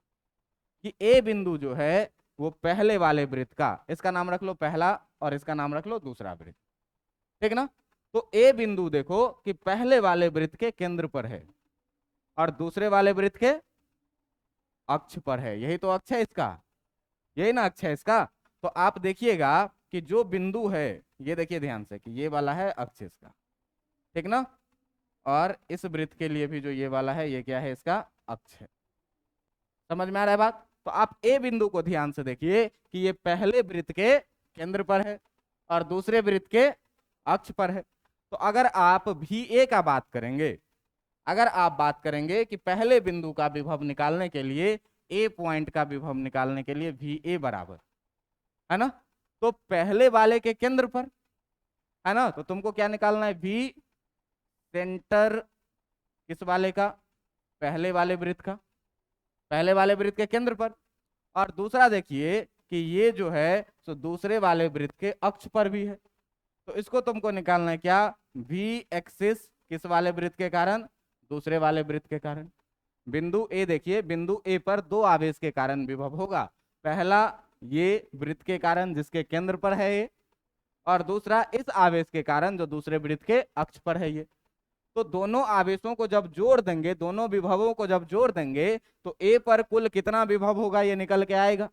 कि ए बिंदु जो है वो पहले वाले वृत्त का, इसका नाम रख लो पहला और इसका नाम रख लो दूसरा वृत्त, ठीक ना। तो ए बिंदु देखो कि पहले वाले वृत्त के केंद्र पर है और दूसरे वाले वृत्त के अक्ष पर है। यही तो अक्ष है इसका, यही ना अक्ष है इसका। तो आप देखिएगा कि जो बिंदु है, ये देखिए ध्यान से कि ये वाला है अक्ष इसका, ठीक ना, और इस वृत्त के लिए भी जो ये वाला है ये क्या है इसका अक्ष है। समझ में आ रहा है बात? तो आप ए बिंदु को ध्यान से देखिए कि ये पहले वृत्त के केंद्र पर है और दूसरे वृत्त के अक्ष पर है। तो अगर आप भी ए का बात करेंगे, अगर आप बात करेंगे कि पहले बिंदु का विभव निकालने के लिए, ए पॉइंट का विभव निकालने के लिए वी ए बराबर है ना, तो पहले वाले के केंद्र पर है ना, तो तुमको क्या निकालना है वी सेंटर किस वाले का, पहले वाले वृत्त का, पहले वाले वृत्त के केंद्र पर। और दूसरा देखिए कि ये जो है तो दूसरे वाले वृत्त के अक्ष पर भी है, तो इसको तुमको निकालना है क्या वी एक्सिस किस वाले वृत्त के कारण, दूसरे वाले वृत्त के कारण। बिंदु ए देखिए, बिंदु ए पर दो आवेश के कारण विभव होगा, पहला ये वृत्त के कारण जिसके केंद्र पर है ये, और दूसरा इस आवेश के कारण जो दूसरे वृत्त के अक्ष पर है ये। तो दोनों आवेशों को जब जोड़ देंगे, दोनों विभवों को जब जोड़ देंगे तो ए पर कुल कितना विभव होगा ये निकल के आएगा,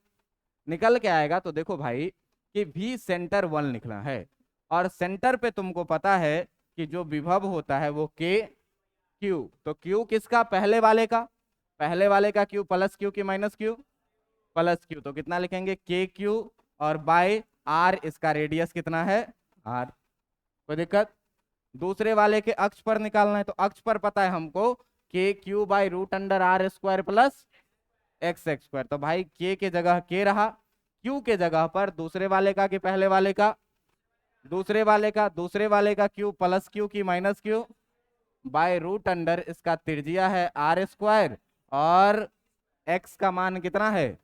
निकल के आएगा। तो देखो भाई कि भी सेंटर 1 लिखना है, और सेंटर पे तुमको पता है कि जो विभव होता है वो के क्यू, तो क्यू किसका, पहले वाले का, पहले वाले का क्यू प्लस क्यू की माइनस क्यू, प्लस क्यू, तो कितना लिखेंगे के क्यू और बाय आर इसका रेडियस कितना है आर, कोई दिक्कत। दूसरे वाले के अक्ष पर निकालना है, तो अक्ष पर पता है हमको k Q by root under are square plus x x square. तो भाई के जगह के रहा, क्यू के जगह पर दूसरे वाले का कि पहले वाले का, दूसरे वाले का क्यू प्लस क्यू की minus q by root under, इसका त्रिज्या है आर स्क्वायर और एक्स का मान कितना है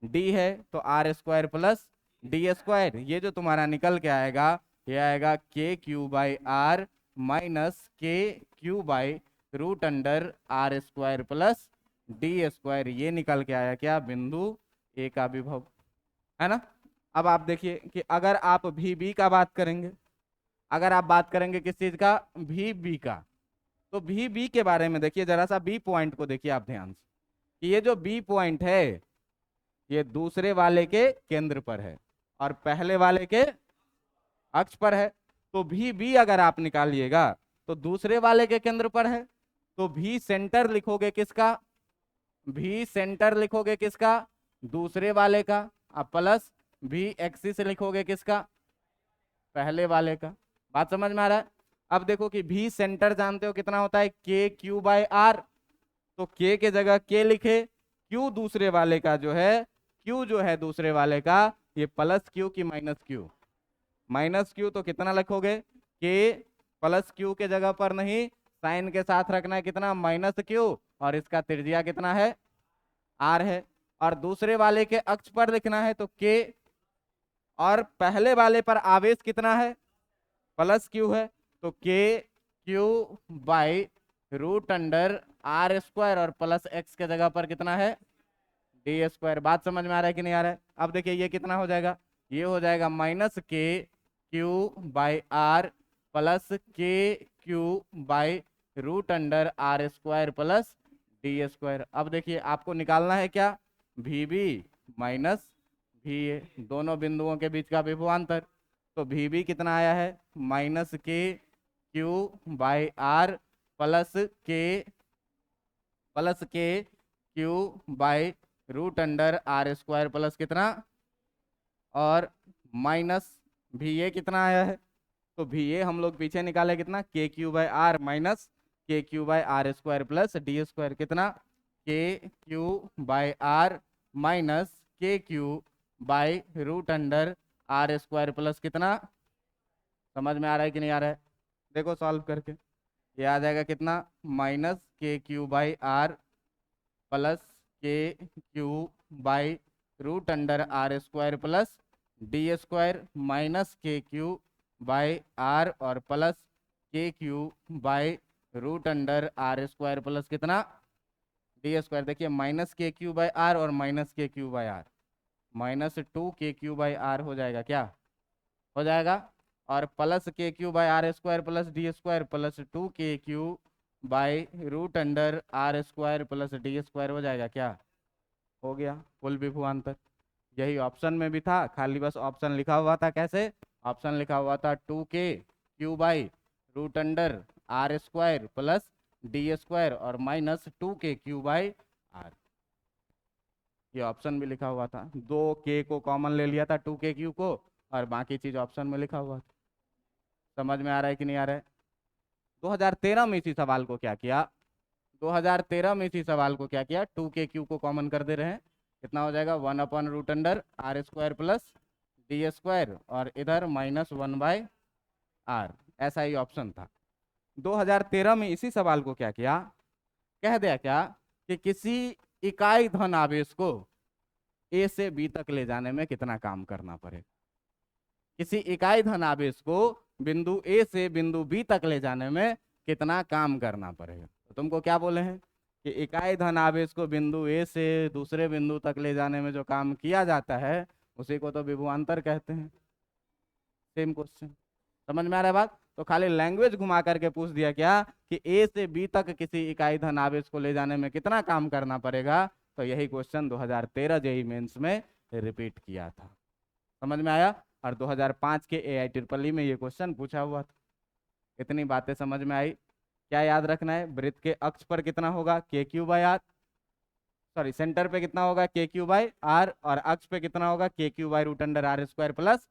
डी है, तो r square plus d square. ये जो तुम्हारा निकल के आएगा ये आएगा k Q by r minus k Q by root under are square plus d square. ये निकल के आया क्या बिंदु ए का विभव, है ना। अब आप देखिए कि अगर आप भी बी का बात करेंगे, अगर आप बात करेंगे किस चीज का भी बी का, तो भी बी के बारे में देखिए जरा सा, बी पॉइंट को देखिए आप ध्यान से कि ये जो बी पॉइंट है ये दूसरे वाले के केंद्र पर है और पहले वाले के अक्ष पर है। तो भी बी अगर आप निकालिएगा तो दूसरे वाले के केंद्र पर है, तो भी सेंटर लिखोगे किसका, भी सेंटर लिखोगे किसका दूसरे वाले का, अब प्लस भी एक्सिस लिखोगे किसका पहले वाले का। बात समझ में आ रहा है। अब देखो कि भी सेंटर जानते हो कितना होता है के क्यू बाई आर, तो के जगह के लिखे, क्यू दूसरे वाले का जो है, क्यू जो है दूसरे वाले का ये प्लस क्यू की माइनस क्यू, माइनस क्यू तो कितना लिखोगे के प्लस क्यू के जगह पर नहीं, साइन के साथ रखना है कितना माइनस क्यू और इसका त्रिज्या कितना है आर है, और दूसरे वाले के अक्ष पर लिखना है तो के, और पहले वाले पर आवेश कितना है प्लस क्यू है, तो k Q by root under are square और प्लस एक्स के जगह पर कितना है डी स्क्वायर। बात समझ में आ रहा है कि नहीं आ रहा है। अब देखिए ये कितना हो जाएगा, ये हो जाएगा minus k Q by r plus k Q by root under are square plus d square. अब देखिए आपको निकालना है क्या भी बी माइनस भी ए, दोनों बिंदुओं के बीच का विभवांतर। तो भी बी कितना आया है minus k Q by r plus k Q by root under are square plus कितना और माइनस भी ए कितना आया है, तो भी ए हम लोग पीछे निकाले कितना k Q by r minus k Q by r square plus d square, कितना k Q by r minus k Q by root under are square plus कितना, समझ में आ रहा है कि नहीं आ रहा है। देखो सॉल्व करके ये आ जाएगा कितना minus k Q by r plus k Q by root under are square plus d square minus k Q by r और plus k Q by root under are square plus कितना d square. देखिए minus k Q by r और minus k Q by r minus two k Q by r हो जाएगा, क्या हो जाएगा, और plus k Q by r square plus d square plus two k Q by root under are square plus d square हो जाएगा, क्या हो गया कुल विभवांतर। यही ऑप्शन में भी था, खाली बस ऑप्शन लिखा हुआ था, कैसे ऑप्शन लिखा हुआ था two k Q by root under are square plus d square और minus two k Q by r, ये ऑप्शन भी लिखा हुआ था। दो के को कॉमन ले लिया था टू के क्यू को और बाकी चीज ऑप्शन में लिखा हुआ था। समझ में आ रहा है कि नहीं आ रहा है। 2013 में इसी सवाल को क्या किया, 2013 में इसी सवाल को क्या किया, टू के क्यू को कॉमन कर दे रहे हैं, कितना हो जाएगा 1 upon root under are square plus d square और इधर माइनस 1 बाय आर, ऐसा ही ऑप्शन था। 2013 में इसी सवाल को क्या किया, कह दिया क्या कि किसी इकाई धन आवेश को ए से बी तक ले जाने में कितना काम करना पड़ेगा, किसी इकाई धन आवेश को बिंदु ए से बिंदु बी तक ले जाने में कितना काम करना पड़ेगा। तो तुमको क्या बोले हैं कि इकाई धन आवेश को बिंदु ए से दूसरे बिंदु तक ले जाने में जो काम किया जाता है उसी को तो विभवांतर कहते हैं। सेम क्वेश्चन, समझ में आ रहा है बात। तो खाली लैंग्वेज घुमा करके पूछ दिया क्या कि ए से बी तक किसी इकाई धन आवेश को ले जाने में कितना काम करना पड़ेगा, तो यही क्वेश्चन 2013 जेईई मेंस में रिपीट किया था। समझ में आया। और 2005 के एआई ट्रिपल में ये क्वेश्चन पूछा हुआ था। इतनी बातें समझ में आई। क्या याद रखना है, वृत्त के अक्ष पर कितना होगा k Q by r, sorry centre पे कितना होगा के क्यू बाई आर, और अक्ष पे कितना होगा k Q by root under are square plus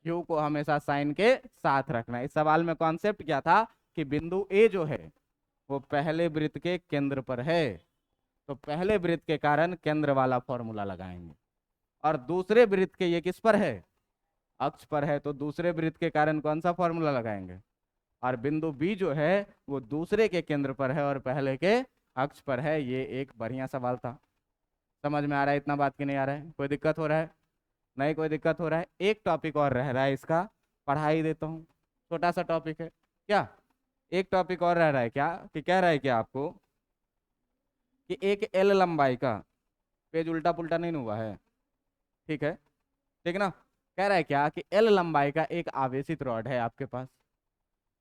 q को हमेशा साइन के साथ रखना है। इस सवाल में कॉन्सेप्ट क्या था कि बिंदु ए जो है वो पहले वृत्त के केंद्र पर है, तो पहले वृत्त के कारण केंद्र वाला फॉर्मूला लगाएंगे, और दूसरे वृत्त के ये किस पर है, अक्ष पर है, तो दूसरे वृत्त के कारण कौन सा फॉर्मूला लगाएंगे। और बिंदु बी जो है वो दूसरे के केंद्र पर है और पहले के अक्ष पर है। ये एक बढ़िया सवाल था। समझ में आ रहा है इतना बात की नहीं आ रहा है, कोई दिक्कत हो रहा है, नहीं कोई दिक्कत हो रहा है। एक टॉपिक और रह रहा है, इसका पढ़ा ही देता हूँ, छोटा सा टॉपिक है क्या। एक टॉपिक और रह रहा है क्या, कि कह रहा है क्या आपको कि एक एल लंबाई का, पेज उल्टा पुल्टा नहीं हुआ है, ठीक है, ठीक ना। कह रहा है क्या कि एल लंबाई का एक आवेशित रॉड है आपके पास,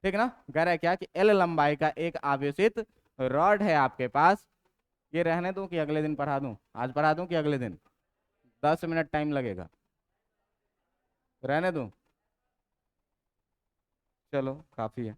ठीक ना। कह रहा है क्या कि एल लंबाई का एक आवेशित रॉड है आपके पास। ये रहने दूं कि अगले दिन पढ़ा दूं, आज पढ़ा दूं कि अगले दिन, 10 मिनट टाइम लगेगा, रहने दूं, चलो काफी है।